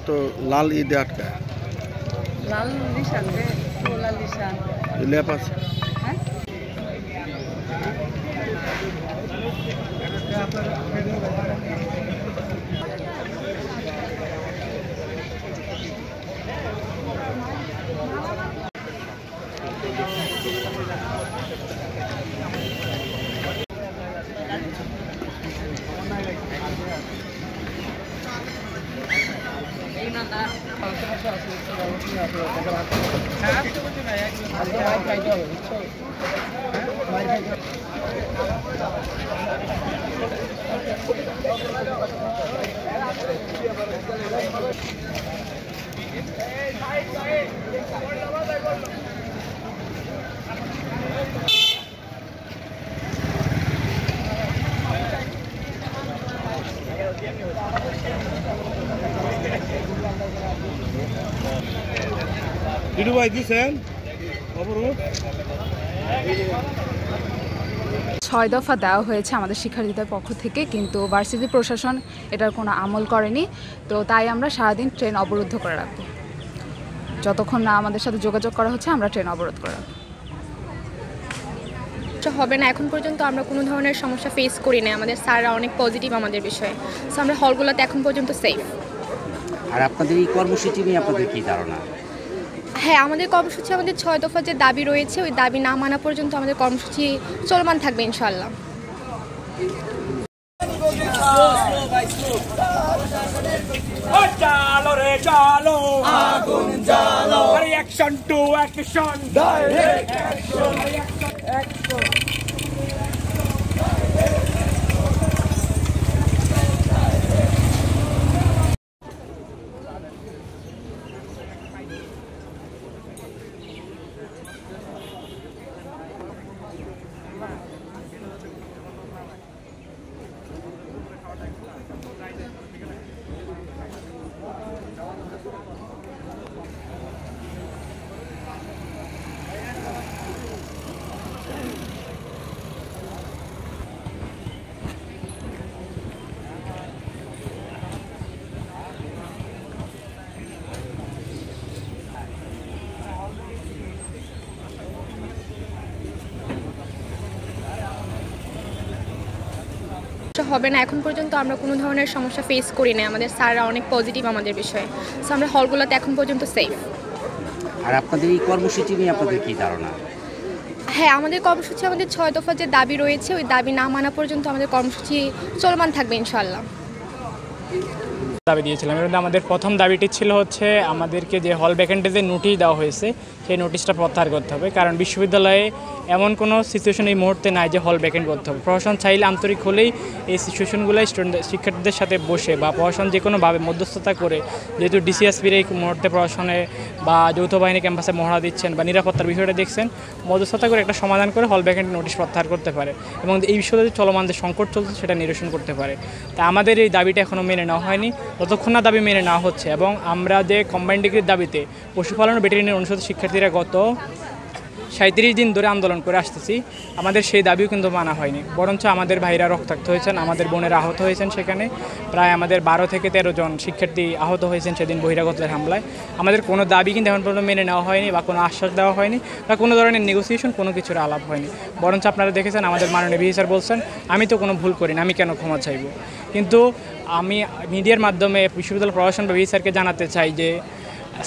तो लाल ईद अटका लाल निशान दे लाल निशान ले पास Did I this end? ছয় দফা দেওয়া হয়েছে আমাদের শিক্ষার্থীদের পক্ষ থেকে, কিন্তু ভার্সিটি প্রশাসন এটার কোনো আমল করেনি। তো তাই আমরা সারাদিন ট্রেন অবরুদ্ধ করে রাখবো। যতক্ষণ না আমাদের সাথে যোগাযোগ করা হচ্ছে আমরা ট্রেন অবরোধ করে রাখবো। হবে না, এখন পর্যন্ত আমরা কোনো ধরনের সমস্যা ফেস করি না। আমাদের স্যাররা অনেক পজিটিভ আমাদের বিষয়ে, সো আমরা হলগুলোতে এখন পর্যন্ত সেফ। আর আপনাদের এই কর্মসূচি নিয়ে আপনাদের কী ধারণা? হ্যাঁ, আমাদের কর্মসূচি, আমাদের 6 দফা যে দাবি রয়েছে, ওই দাবি না মানা পর্যন্ত আমাদের কর্মসূচি চলমান থাকবে ইনশাআল্লাহ। হবে না, এখন পর্যন্ত আমরা কোনো ধরনের সমস্যা ফেস করি না। আমাদের স্যাররা অনেক পজিটিভ আমাদের বিষয়ে, সো আমরা হলগুলোতে এখন পর্যন্ত সেফ। আর আপনাদের এই কর্মসূচি নিয়ে আপনাদের কী ধারণা? হ্যাঁ, আমাদের কর্মসূচি, আমাদের 6 দফা যে দাবি রয়েছে, ওই দাবি না মানা পর্যন্ত আমাদের কর্মসূচি চলমান থাকবে ইনশাআল্লাহ। দাবি দিয়েছিলাম। এর মধ্যে আমাদের প্রথম দাবিটি ছিল হচ্ছে আমাদেরকে যে হল ভ্যাকেন্টে যে নোটিশ দেওয়া হয়েছে সেই নোটিশটা প্রত্যাহার করতে হবে, কারণ বিশ্ববিদ্যালয়ে এমন কোনো সিচুয়েশন এই মুহূর্তে নাই যে হল ভ্যাকেন্ট করতে হবে। প্রশাসন চাইলে আন্তরিক হলেই এই সিচুয়েশনগুলোই শিক্ষার্থীদের সাথে বসে বা প্রশাসন যে কোনোভাবে মধ্যস্থতা করে, যেহেতু ডিসিএসপির এই মুহূর্তে প্রশাসনে বা যৌথ বাহিনী ক্যাম্পাসে মহড়া দিচ্ছেন বা নিরাপত্তার বিষয়টা দেখছেন, মধ্যস্থতা করে একটা সমাধান করে হল ভ্যাকেন্ট নোটিশ প্রত্যাহার করতে পারে এবং এই বিষয়ে যে চলমান যে সংকট চলছে সেটা নিরসন করতে পারে। তা আমাদের এই দাবিটা এখনও মেনে নেওয়া হয়নি। যতক্ষণ না দাবি মেনে নেওয়া হচ্ছে, এবং আমরা যে কম্বাইন্ড ডিগ্রির দাবিতে পশুপালন ও ভেটেরিনারি অনুষদের শিক্ষার্থীরা গত 37 দিন ধরে আন্দোলন করে আসতেছি, আমাদের সেই দাবিও কিন্তু মানা হয়নি। বরঞ্চ আমাদের ভাইরা রক্তাক্ত হয়েছেন, আমাদের বোনেরা আহত হয়েছেন। সেখানে প্রায় আমাদের 12 থেকে 13 জন শিক্ষার্থী আহত হয়েছেন সেদিন বহিরাগতের হামলায়। আমাদের কোনো দাবি কিন্তু এখন পর্যন্ত মেনে নেওয়া হয়নি বা কোনো আশ্বাস দেওয়া হয়নি বা কোনো ধরনের নেগোসিয়েশন, কোনো কিছুর আলাপ হয়নি। বরঞ্চ আপনারা দেখেছেন আমাদের মাননীয় ভিসি স্যার বলছেন, আমি তো কোনো ভুল করি না, আমি কেন ক্ষমা চাইব। কিন্তু আমি মিডিয়ার মাধ্যমে বিশ্ববিদ্যালয় প্রশাসন বা ভিসি স্যারকে জানাতে চাই যে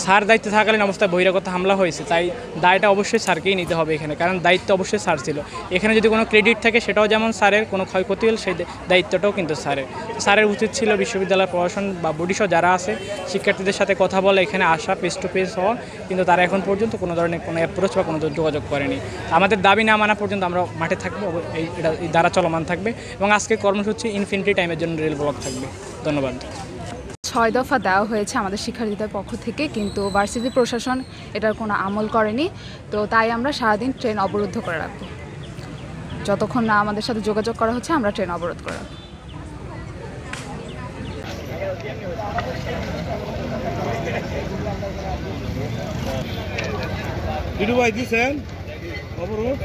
স্যার দায়িত্বে থাকালীন অবস্থায় বহিরাগত হামলা হয়েছে, তাই দায়টা অবশ্যই স্যারকেই নিতে হবে এখানে, কারণ দায়িত্ব অবশ্যই স্যার ছিল। এখানে যদি কোনো ক্রেডিট থাকে সেটাও যেমন স্যারের, কোনো ক্ষয়ক্ষতি হলে সেই দায়িত্বটাও কিন্তু স্যারের উচিত ছিল বিশ্ববিদ্যালয় প্রশাসন বা বডিসহ যারা আছে শিক্ষার্থীদের সাথে কথা বলে, এখানে আসা, ফেস টু ফেস হওয়া, কিন্তু তারা এখন পর্যন্ত কোনো ধরনের কোনো অ্যাপ্রোচ বা কোনো যোগাযোগ করেনি। আমাদের দাবি না মানা পর্যন্ত আমরা মাঠে থাকবো, এই দ্বারা চলমান থাকবে এবং আজকে কর্মসূচি ইনফিনিটি টাইমের জন্য রেল ব্লক থাকবে। ধন্যবাদ। 6 দফা দেওয়া হয়েছে আমাদের শিক্ষার্থীদের পক্ষ থেকে, কিন্তু ভার্সিটি প্রশাসন এটার কোনো আমল করেনি। তো তাই আমরা সারাদিন ট্রেন অবরুদ্ধ করে রাখবো। যতক্ষণ না আমাদের সাথে যোগাযোগ করা হচ্ছে আমরা ট্রেন অবরোধ করে রাখবো। দিছেন অবরোধ।